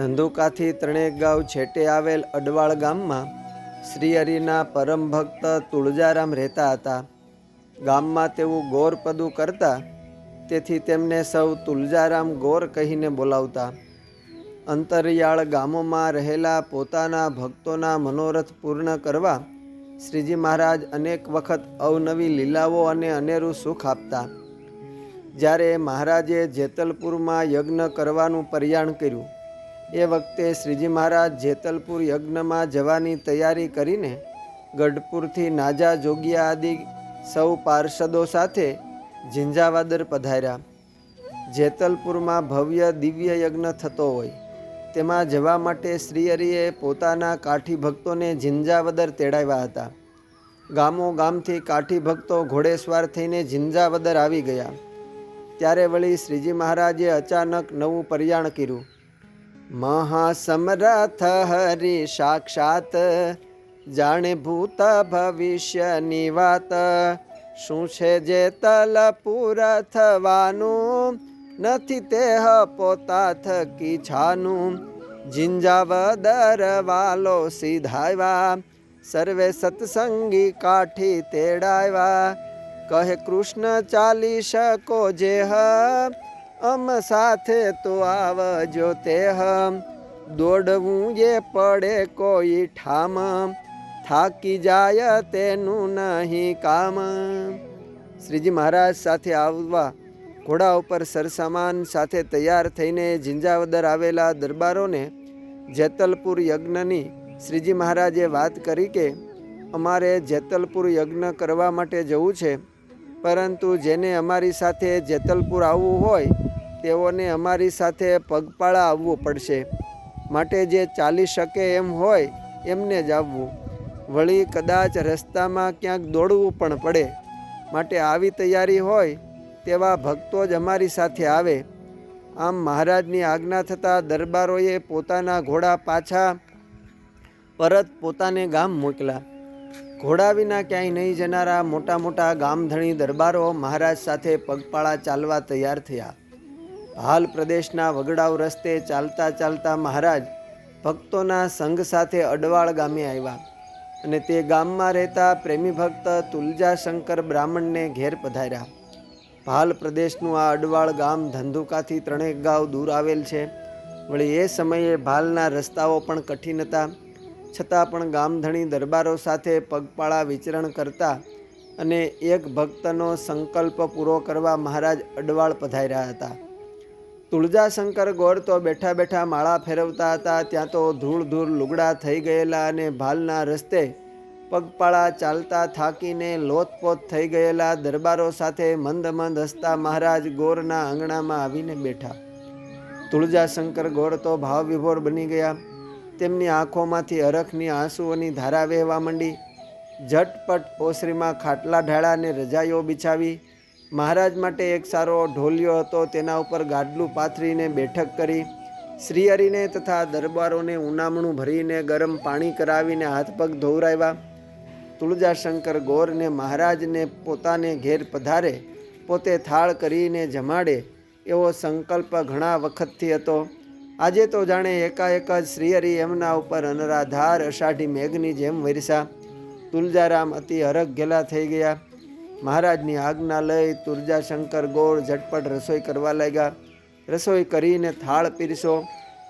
ધંધુકાથી 3 ગાંવ છેટે આવેલ અડવાળ ગામમાં શ્રી હરિના પરમ ભક્ત તુળજારામ રહેતા હતા. ગામમાં તેઓ ગોરપદું કરતા, તેથી તેમને સૌ તુળજારામ ગોર કહીને બોલાવતા. અંતરિયાળ ગામોમાં રહેલા પોતાના ભક્તોના મનોરથ પૂર્ણ કરવા શ્રીજી મહારાજ અનેક વખત અવનવી લીલાઓ અને અનેરું સુખ આપતા. જ્યારે મહારાજે જેતલપુરમાં યજ્ઞ કરવાનું પ્રયાણ કર્યું, એ વખતે શ્રીજી મહારાજ જેતલપુર યજ્ઞમાં જવાની તૈયારી કરીને ગઢપુરથી નાજા જોગિયા આદિ સૌ પાર્ષદો સાથે ઝીંઝાવાદર પધાર્યા. જેતલપુરમાં ભવ્ય દિવ્ય યજ્ઞ થતો હોય, તેમાં જવા માટે શ્રીહરિએ પોતાના કાઠી ભક્તોને ઝીંઝાવદર તેડાવ્યા હતા. ગામો ગામથી કાઠી ભક્તો ઘોડેસવાર થઈને ઝીંઝાવદર આવી ગયા. ત્યારે વળી શ્રીજી મહારાજે અચાનક નવું પ્રયાણ કર્યું. મહાસમરથ હરિ સાક્ષાત, જાણે ભૂત ભવિષ્યની વાત. શું છે જેતલપુર થવાનું, નથી તેહ પોતા થકી છાનું. ઝીંઝાવદર વાલો સીધાવ્યા, સર્વે સત્સંગી કાઠી તેડાવ્યા. કહે કૃષ્ણ ચાલી શકો જેહ, અમ સાથે તો આવજો તેહ. દોડવું એ પડે કોઈ ઠામ, થાકી જાય તેનું નહીં કામ. શ્રીજી મહારાજ સાથે આવવા ઘોડા ઉપર સરસામાન સાથે તૈયાર થઈને ઝીંઝાવદર આવેલા દરબારોને જેતલપુર યજ્ઞની શ્રીજી મહારાજે વાત કરી કે અમારે જેતલપુર યજ્ઞ કરવા માટે જવું છે, પરંતુ જેને અમારી સાથે જેતલપુર આવવું હોય તેઓને અમારી સાથે પગપાળા આવવું પડશે. માટે જે ચાલી શકે એમ હોય એમને જ આવવું. વળી કદાચ રસ્તામાં ક્યાંક દોડવું પણ પડે, માટે આવી તૈયારી હોય તેવા ભક્તો જ અમારી સાથે આવે. આમ મહારાજની આજ્ઞા થતાં દરબારોએ પોતાના ઘોડા પાછા પરત પોતાને ગામ મોકલ્યા. ઘોડા વિના ક્યાંય નહીં જનારા મોટા મોટા ગામધણી દરબારો મહારાજ સાથે પગપાળા ચાલવા તૈયાર થયા. હાલ પ્રદેશના વગડાવ રસ્તે ચાલતા ચાલતા મહારાજ ભક્તોના સંઘ સાથે અડવાળ ગામે આવ્યા અને તે ગામમાં રહેતા પ્રેમી ભક્ત તુલજાશંકર બ્રાહ્મણને ઘેર પધાર્યા. ભાલ પ્રદેશનું આ અડવાળ ગામ ધંધુકાથી 3 ગાંવ દૂર આવેલ છે. વળી એ સમયે ભાલના રસ્તાઓ પણ કઠિન હતા, છતાં પણ ગામધણી દરબારો સાથે પગપાળા વિચરણ કરતા અને એક ભક્તનો સંકલ્પ પૂરો કરવા મહારાજ અડવાળ પધાર્યા હતા. તુળજાશંકર ગોર તો બેઠા બેઠા માળા ફેરવતા હતા. ત્યાં તો ધૂળ ધૂળ લુગડા થઈ ગયેલા અને ભાલના રસ્તે પગપાળા ચાલતા થાકીને લોથપોથ થઈ ગયેલા દરબારો સાથે મંદ મંદ હસતા મહારાજ ગોરના આંગણામાં આવીને બેઠા. તુળજાશંકર ગોર તો ભાવ વિભોર બની ગયા. તેમની આંખોમાંથી હરખની આંસુઓની ધારા વહેવા માંડી. ઝટપટ ઓસરીમાં ખાટલા ઢાળાને રજાઈઓ બિછાવી. મહારાજ માટે એક સારો ઢોલિયો હતો, તેના ઉપર ગાડલું પાથરીને બેઠક કરી. શ્રીહરિને તથા દરબારોને ઉનામણું ભરીને ગરમ પાણી કરાવીને હાથ પગ ધોવરાવ્યા. તુળજાશંકર ગોરને મહારાજને પોતાને ઘેર પધારે, પોતે થાળ કરીને જમાડે એવો સંકલ્પ ઘણા વખતથી હતો. આજે તો જાણે એકાએક જ શ્રીહરિ એમના ઉપર અનરાધાર અષાઢી મેઘની જેમ વરસ્યા. તુલજારામ અતિ હરખ ઘેલા થઈ ગયા. મહારાજની આજ્ઞા લઈ તુળજાશંકર ગોર ઝટપટ રસોઈ કરવા લાગ્યા. રસોઈ કરીને થાળ પીરસો,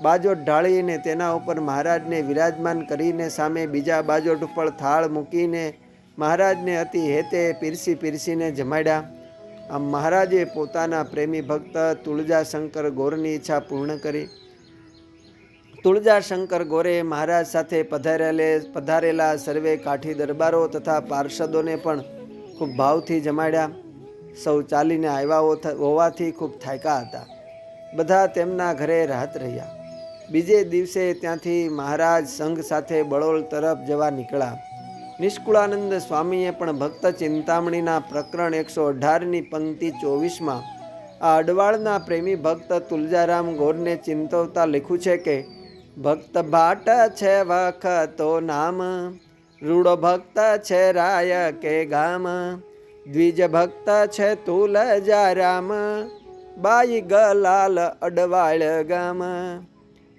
બાજોટ ઢાળીને તેના ઉપર મહારાજને વિરાજમાન કરીને સામે બીજા બાજોટ ઉપર થાળ મૂકીને મહારાજને અતિ હેતે પીરસીને જમાડ્યા. આમ મહારાજે પોતાના પ્રેમી ભક્ત તુળજાશંકર ગોરની ઈચ્છા પૂર્ણ કરી. તુળજાશંકર ગોરે મહારાજ સાથે પધારેલા સર્વે કાઠી દરબારો તથા પાર્ષદોને પણ ખૂબ ભાવથી જમાડ્યા. સૌ ચાલીને આવ્યા હોવાથી ખૂબ થાક્યા હતા. બધા તેમના ઘરે રાહત રહ્યા. બીજે દિવસે ત્યાંથી મહારાજ સંઘ સાથે બળોલ તરફ જવા નીકળ્યા. નિષ્કુળાનંદ સ્વામીએ પણ ભક્ત ચિંતામણીના પ્રકરણ 118ની પંક્તિ 24માં આ અડવાળના પ્રેમી ભક્ત તુલજારામ ગોરને ચિંતવતા લખ્યું છે કે ભક્ત ભાટ છે વખતો નામ, રૂડો ભક્ત છે રાય કે ગામ. દ્વિજ ભક્ત છે તુલજારામ, બાઈ ગલાલ અડવાળ ગામ.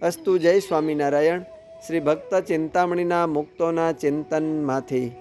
અસ્તુ. જય સ્વામિનારાયણ. શ્રી ભક્ત ચિંતામણીના મુક્તોના ચિંતનમાંથી.